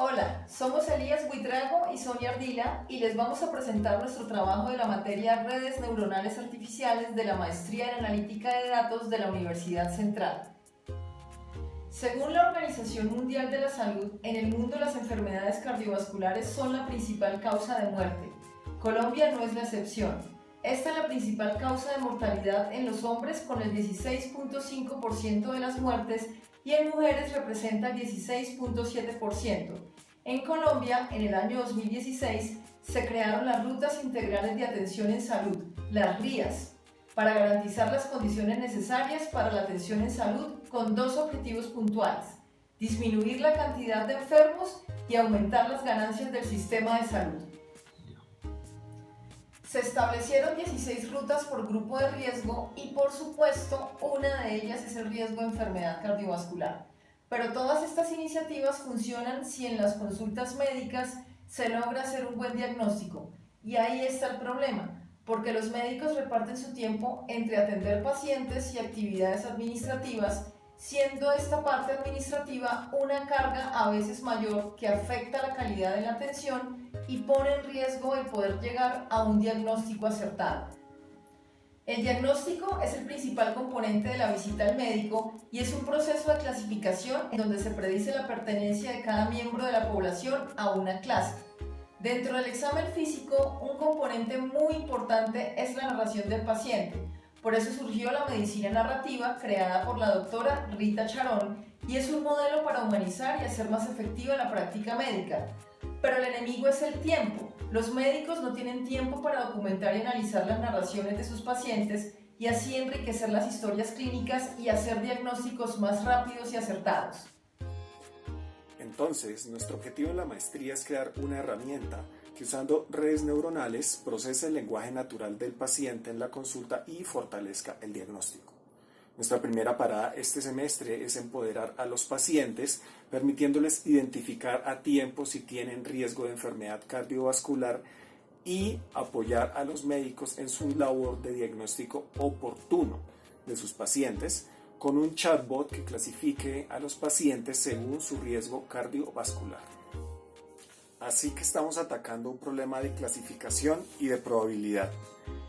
Hola, somos Elías Buitrago y Sonia Ardila y les vamos a presentar nuestro trabajo de la materia Redes Neuronales Artificiales de la Maestría en Analítica de Datos de la Universidad Central. Según la Organización Mundial de la Salud, en el mundo las enfermedades cardiovasculares son la principal causa de muerte. Colombia no es la excepción. Esta es la principal causa de mortalidad en los hombres con el 16.5% de las muertes y en mujeres representa el 16.7%. En Colombia, en el año 2016, se crearon las Rutas Integrales de Atención en Salud, las RIAS, para garantizar las condiciones necesarias para la atención en salud con dos objetivos puntuales: disminuir la cantidad de enfermos y aumentar las ganancias del sistema de salud. Se establecieron 16 rutas por grupo de riesgo y, por supuesto, una de ellas es el riesgo de enfermedad cardiovascular. Pero todas estas iniciativas funcionan si en las consultas médicas se logra hacer un buen diagnóstico. Y ahí está el problema, porque los médicos reparten su tiempo entre atender pacientes y actividades administrativas, siendo esta parte administrativa una carga a veces mayor que afecta la calidad de la atención y pone en riesgo el poder llegar a un diagnóstico acertado. El diagnóstico es el principal componente de la visita al médico y es un proceso de clasificación en donde se predice la pertenencia de cada miembro de la población a una clase. Dentro del examen físico, un componente muy importante es la narración del paciente. Por eso surgió la medicina narrativa, creada por la doctora Rita Charón, y es un modelo para humanizar y hacer más efectiva la práctica médica. Pero el enemigo es el tiempo. Los médicos no tienen tiempo para documentar y analizar las narraciones de sus pacientes y así enriquecer las historias clínicas y hacer diagnósticos más rápidos y acertados. Entonces, nuestro objetivo en la maestría es crear una herramienta que, usando redes neuronales, procese el lenguaje natural del paciente en la consulta y fortalezca el diagnóstico. Nuestra primera parada este semestre es empoderar a los pacientes, permitiéndoles identificar a tiempo si tienen riesgo de enfermedad cardiovascular y apoyar a los médicos en su labor de diagnóstico oportuno de sus pacientes, con un chatbot que clasifique a los pacientes según su riesgo cardiovascular. Así que estamos atacando un problema de clasificación y de probabilidad,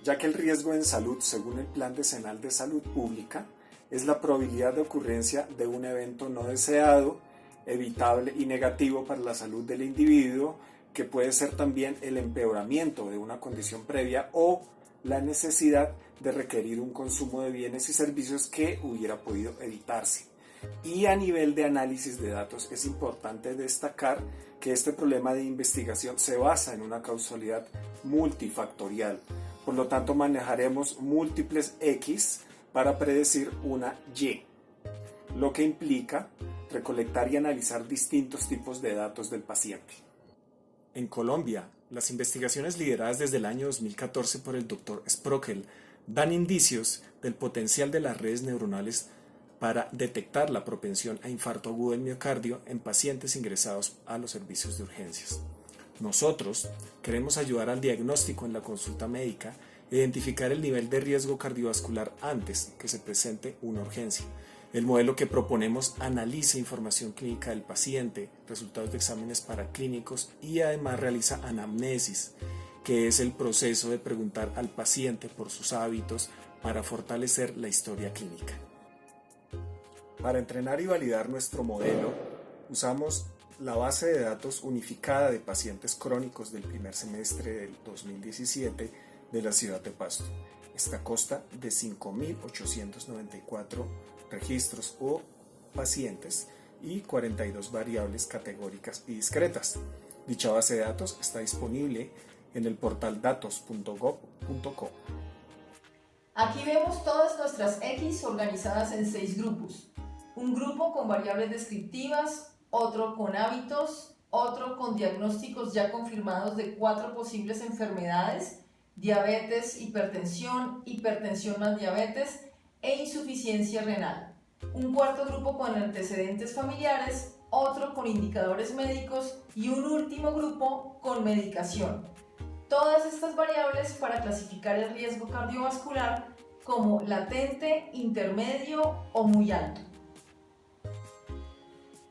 ya que el riesgo en salud, según el Plan Decenal de Salud Pública, es la probabilidad de ocurrencia de un evento no deseado, evitable y negativo para la salud del individuo, que puede ser también el empeoramiento de una condición previa o la necesidad de requerir un consumo de bienes y servicios que hubiera podido evitarse. Y a nivel de análisis de datos es importante destacar que este problema de investigación se basa en una causalidad multifactorial. Por lo tanto, manejaremos múltiples X para predecir una Y, lo que implica recolectar y analizar distintos tipos de datos del paciente. En Colombia, las investigaciones lideradas desde el año 2014 por el Dr. Sprockel dan indicios del potencial de las redes neuronales para detectar la propensión a infarto agudo del miocardio en pacientes ingresados a los servicios de urgencias. Nosotros queremos ayudar al diagnóstico en la consulta médica e identificar el nivel de riesgo cardiovascular antes que se presente una urgencia. El modelo que proponemos analiza información clínica del paciente, resultados de exámenes paraclínicos y además realiza anamnesis, que es el proceso de preguntar al paciente por sus hábitos para fortalecer la historia clínica. Para entrenar y validar nuestro modelo, usamos la base de datos unificada de pacientes crónicos del primer semestre del 2017 de la ciudad de Pasto. Esta consta de 5.894 registros o pacientes y 42 variables categóricas y discretas. Dicha base de datos está disponible en el portal datos.gov.co. Aquí vemos todas nuestras X organizadas en 6 grupos. Un grupo con variables descriptivas, otro con hábitos, otro con diagnósticos ya confirmados de 4 posibles enfermedades: diabetes, hipertensión, hipertensión más diabetes e insuficiencia renal. Un cuarto grupo con antecedentes familiares, otro con indicadores médicos y un último grupo con medicación. Todas estas variables para clasificar el riesgo cardiovascular como latente, intermedio o muy alto.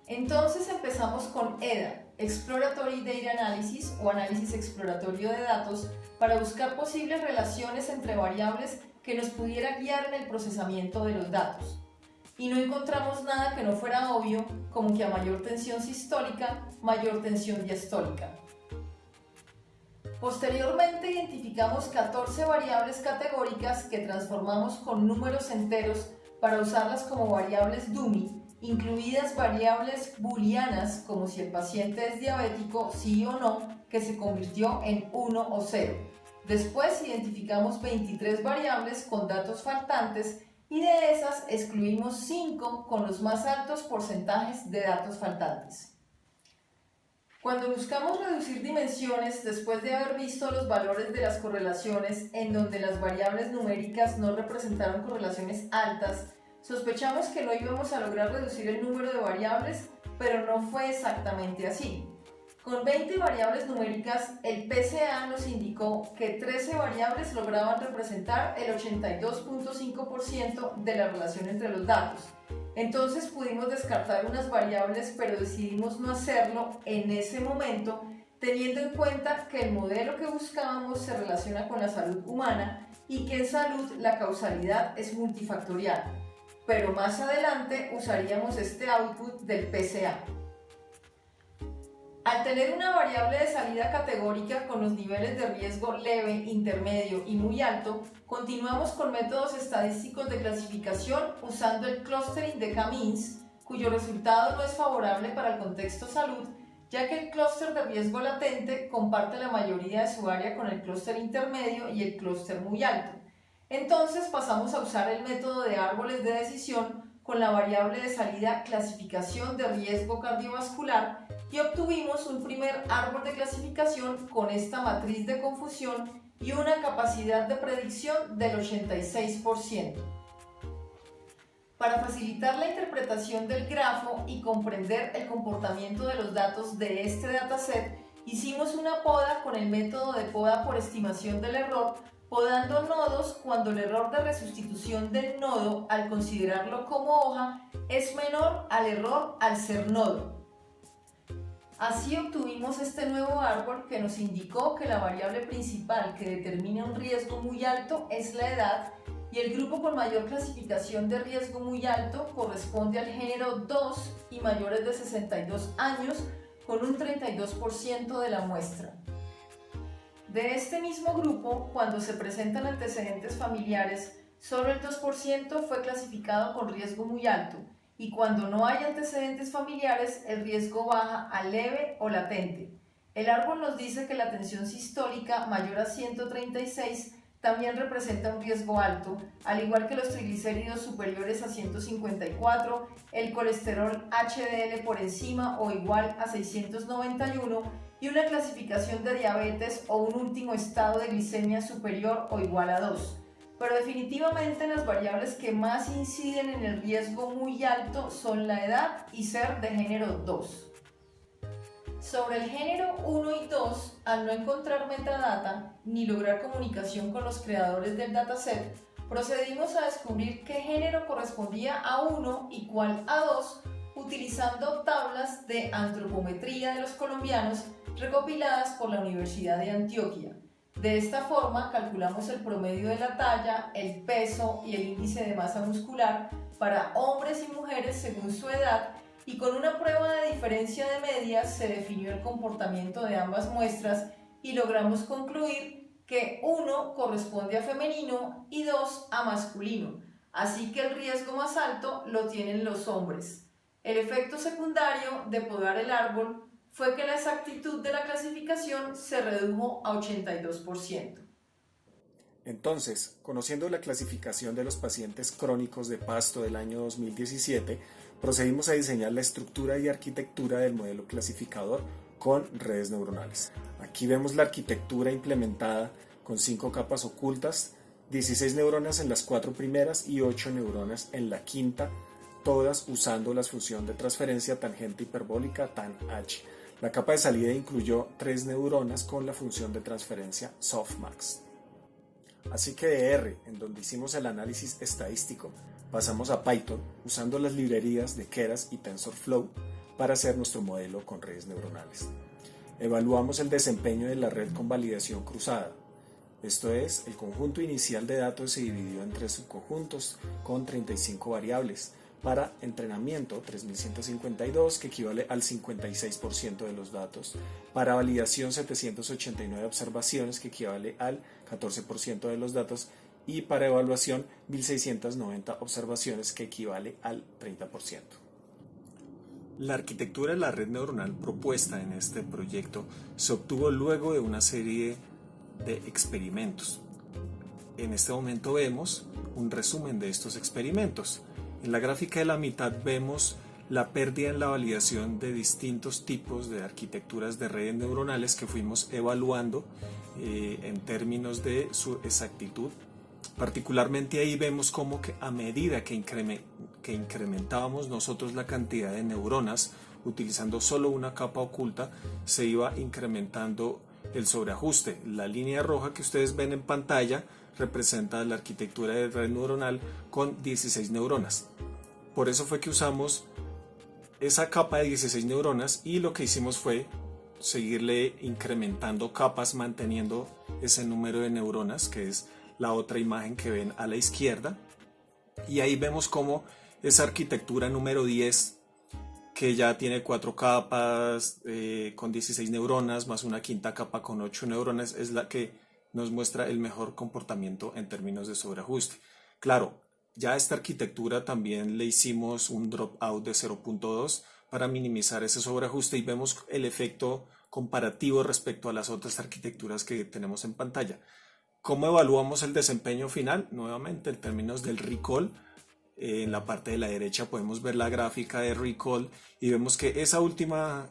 Entonces empezamos con EDA, Exploratory Data Analysis o análisis exploratorio de datos, para buscar posibles relaciones entre variables que nos pudiera guiar en el procesamiento de los datos. Y no encontramos nada que no fuera obvio, como que a mayor tensión sistólica, mayor tensión diastólica. Posteriormente identificamos 14 variables categóricas que transformamos con números enteros para usarlas como variables dummy, incluidas variables booleanas como si el paciente es diabético, sí o no, que se convirtió en 1 o 0. Después identificamos 23 variables con datos faltantes y de esas excluimos 5 con los más altos porcentajes de datos faltantes. Cuando buscamos reducir dimensiones después de haber visto los valores de las correlaciones en donde las variables numéricas no representaron correlaciones altas, sospechamos que no íbamos a lograr reducir el número de variables, pero no fue exactamente así. Con 20 variables numéricas, el PCA nos indicó que 13 variables lograban representar el 82.5% de la relación entre los datos. Entonces pudimos descartar unas variables, pero decidimos no hacerlo en ese momento, teniendo en cuenta que el modelo que buscábamos se relaciona con la salud humana y que en salud la causalidad es multifactorial. Pero más adelante usaríamos este output del PCA. Al tener una variable de salida categórica con los niveles de riesgo leve, intermedio y muy alto, continuamos con métodos estadísticos de clasificación usando el clustering de K-means, cuyo resultado no es favorable para el contexto salud, ya que el clúster de riesgo latente comparte la mayoría de su área con el clúster intermedio y el clúster muy alto. Entonces pasamos a usar el método de árboles de decisión con la variable de salida clasificación de riesgo cardiovascular y obtuvimos un primer árbol de clasificación con esta matriz de confusión y una capacidad de predicción del 86%. Para facilitar la interpretación del grafo y comprender el comportamiento de los datos de este dataset, hicimos una poda con el método de poda por estimación del error, podando nodos cuando el error de resustitución del nodo al considerarlo como hoja es menor al error al ser nodo. Así obtuvimos este nuevo árbol que nos indicó que la variable principal que determina un riesgo muy alto es la edad y el grupo con mayor clasificación de riesgo muy alto corresponde al género 2 y mayores de 62 años con un 32% de la muestra. De este mismo grupo, cuando se presentan antecedentes familiares, solo el 2% fue clasificado con riesgo muy alto y cuando no hay antecedentes familiares, el riesgo baja a leve o latente. El árbol nos dice que la tensión sistólica mayor a 136 también representa un riesgo alto, al igual que los triglicéridos superiores a 154, el colesterol HDL por encima o igual a 691 y una clasificación de diabetes o un último estado de glicemia superior o igual a 2. Pero definitivamente las variables que más inciden en el riesgo muy alto son la edad y ser de género 2. Sobre el género 1 y 2, al no encontrar metadata ni lograr comunicación con los creadores del dataset, procedimos a descubrir qué género correspondía a 1 y cuál a 2 utilizando tablas de antropometría de los colombianos recopiladas por la Universidad de Antioquia. De esta forma calculamos el promedio de la talla, el peso y el índice de masa muscular para hombres y mujeres según su edad y con una prueba de diferencia de medias se definió el comportamiento de ambas muestras y logramos concluir que 1 corresponde a femenino y 2 a masculino, así que el riesgo más alto lo tienen los hombres. El efecto secundario de podar el árbol fue que la exactitud de la clasificación se redujo a 82%. Entonces, conociendo la clasificación de los pacientes crónicos de Pasto del año 2017, procedimos a diseñar la estructura y arquitectura del modelo clasificador con redes neuronales. Aquí vemos la arquitectura implementada con 5 capas ocultas, 16 neuronas en las 4 primeras y 8 neuronas en la quinta, todas usando la función de transferencia tangente hiperbólica TANH. La capa de salida incluyó 3 neuronas con la función de transferencia softmax. Así que de R, en donde hicimos el análisis estadístico, pasamos a Python usando las librerías de Keras y TensorFlow para hacer nuestro modelo con redes neuronales. Evaluamos el desempeño de la red con validación cruzada. Esto es, el conjunto inicial de datos se dividió en 3 subconjuntos con 35 variables. Para entrenamiento, 3152, que equivale al 56% de los datos. Para validación, 789 observaciones, que equivale al 14% de los datos. Y para evaluación, 1690 observaciones, que equivale al 30%. La arquitectura de la red neuronal propuesta en este proyecto se obtuvo luego de una serie de experimentos. En este momento vemos un resumen de estos experimentos. En la gráfica de la mitad vemos la pérdida en la validación de distintos tipos de arquitecturas de redes neuronales que fuimos evaluando en términos de su exactitud. Particularmente ahí vemos cómo que a medida que incrementábamos nosotros la cantidad de neuronas utilizando solo una capa oculta, se iba incrementando el sobreajuste. La línea roja que ustedes ven en pantalla representa la arquitectura de red neuronal con 16 neuronas. Por eso fue que usamos esa capa de 16 neuronas y lo que hicimos fue seguirle incrementando capas manteniendo ese número de neuronas, que es la otra imagen que ven a la izquierda. Y ahí vemos cómo esa arquitectura número 10, que ya tiene 4 capas con 16 neuronas más una quinta capa con 8 neuronas, es la que nos muestra el mejor comportamiento en términos de sobreajuste. Claro, ya a esta arquitectura también le hicimos un dropout de 0.2 para minimizar ese sobreajuste y vemos el efecto comparativo respecto a las otras arquitecturas que tenemos en pantalla. ¿Cómo evaluamos el desempeño final? Nuevamente en términos del recall. En la parte de la derecha podemos ver la gráfica de recall y vemos que ese último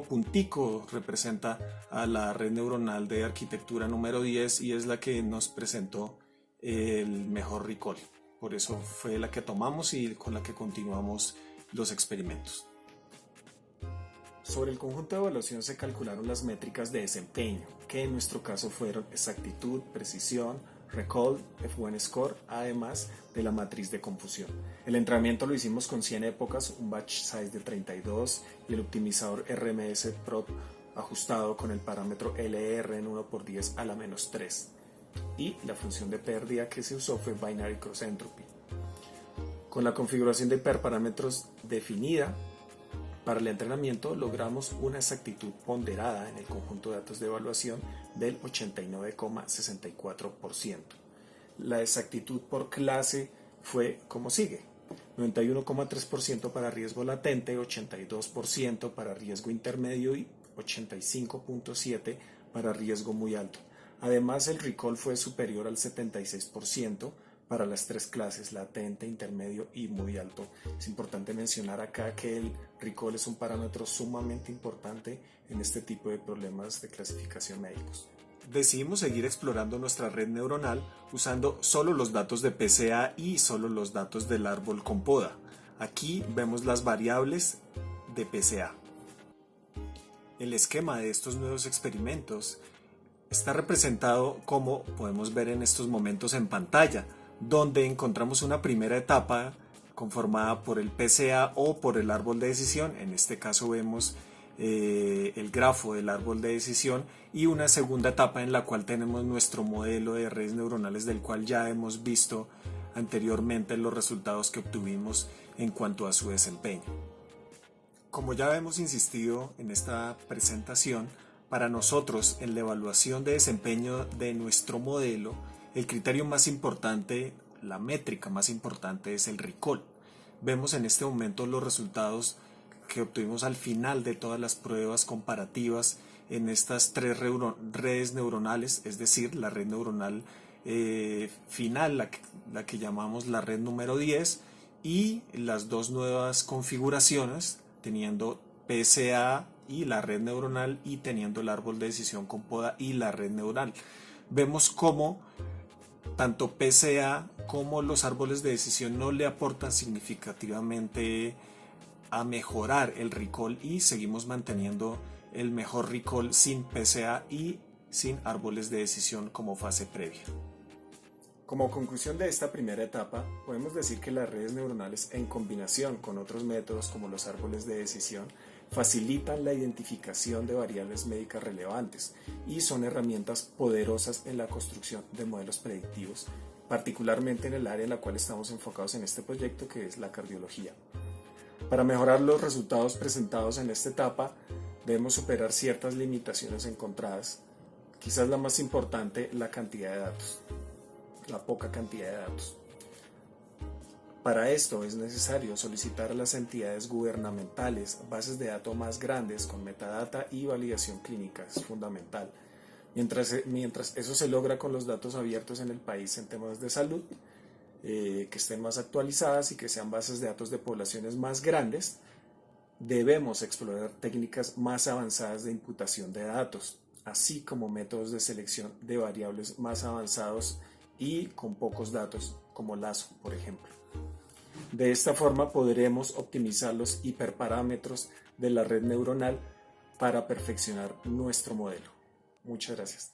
puntico representa a la red neuronal de arquitectura número 10 y es la que nos presentó el mejor recall. Por eso fue la que tomamos y con la que continuamos los experimentos. Sobre el conjunto de evaluación se calcularon las métricas de desempeño, que en nuestro caso fueron exactitud, precisión, recall, F1 score, además de la matriz de confusión. El entrenamiento lo hicimos con 100 épocas, un batch size de 32 y el optimizador RMS Prot ajustado con el parámetro LR en 1/10 a la menos 3. Y la función de pérdida que se usó fue Binary Cross Entropy. Con la configuración de hiperparámetros definida, para el entrenamiento logramos una exactitud ponderada en el conjunto de datos de evaluación del 89,64%. La exactitud por clase fue como sigue: 91,3% para riesgo latente, 82% para riesgo intermedio y 85,7% para riesgo muy alto. Además, el recall fue superior al 76% para las 3 clases, latente, intermedio y muy alto. Es importante mencionar acá que el recall es un parámetro sumamente importante en este tipo de problemas de clasificación médicos. Decidimos seguir explorando nuestra red neuronal usando solo los datos de PCA y solo los datos del árbol con poda. Aquí vemos las variables de PCA. El esquema de estos nuevos experimentos está representado, como podemos ver en estos momentos en pantalla, donde encontramos una primera etapa conformada por el PCA o por el árbol de decisión. En este caso vemos el grafo del árbol de decisión, y una segunda etapa en la cual tenemos nuestro modelo de redes neuronales, del cual ya hemos visto anteriormente los resultados que obtuvimos en cuanto a su desempeño. Como ya hemos insistido en esta presentación, para nosotros en la evaluación de desempeño de nuestro modelo, el criterio más importante, la métrica más importante, es el recall. Vemos en este momento los resultados que obtuvimos al final de todas las pruebas comparativas en estas 3 redes neuronales, es decir, la red neuronal final, la que llamamos la red número 10, y las 2 nuevas configuraciones, teniendo PCA y la red neuronal y teniendo el árbol de decisión con poda y la red neural. Vemos cómo tanto PCA como los árboles de decisión no le aportan significativamente a mejorar el recall, y seguimos manteniendo el mejor recall sin PCA y sin árboles de decisión como fase previa. Como conclusión de esta primera etapa, podemos decir que las redes neuronales, en combinación con otros métodos como los árboles de decisión, facilitan la identificación de variables médicas relevantes y son herramientas poderosas en la construcción de modelos predictivos, particularmente en el área en la cual estamos enfocados en este proyecto, que es la cardiología. Para mejorar los resultados presentados en esta etapa, debemos superar ciertas limitaciones encontradas. Quizás la más importante, la cantidad de datos, la poca cantidad de datos. Para esto es necesario solicitar a las entidades gubernamentales bases de datos más grandes con metadata y validación clínica, es fundamental. Mientras eso se logra con los datos abiertos en el país en temas de salud, que estén más actualizadas y que sean bases de datos de poblaciones más grandes, debemos explorar técnicas más avanzadas de imputación de datos, así como métodos de selección de variables más avanzados y con pocos datos, como lazo, por ejemplo. De esta forma podremos optimizar los hiperparámetros de la red neuronal para perfeccionar nuestro modelo. Muchas gracias.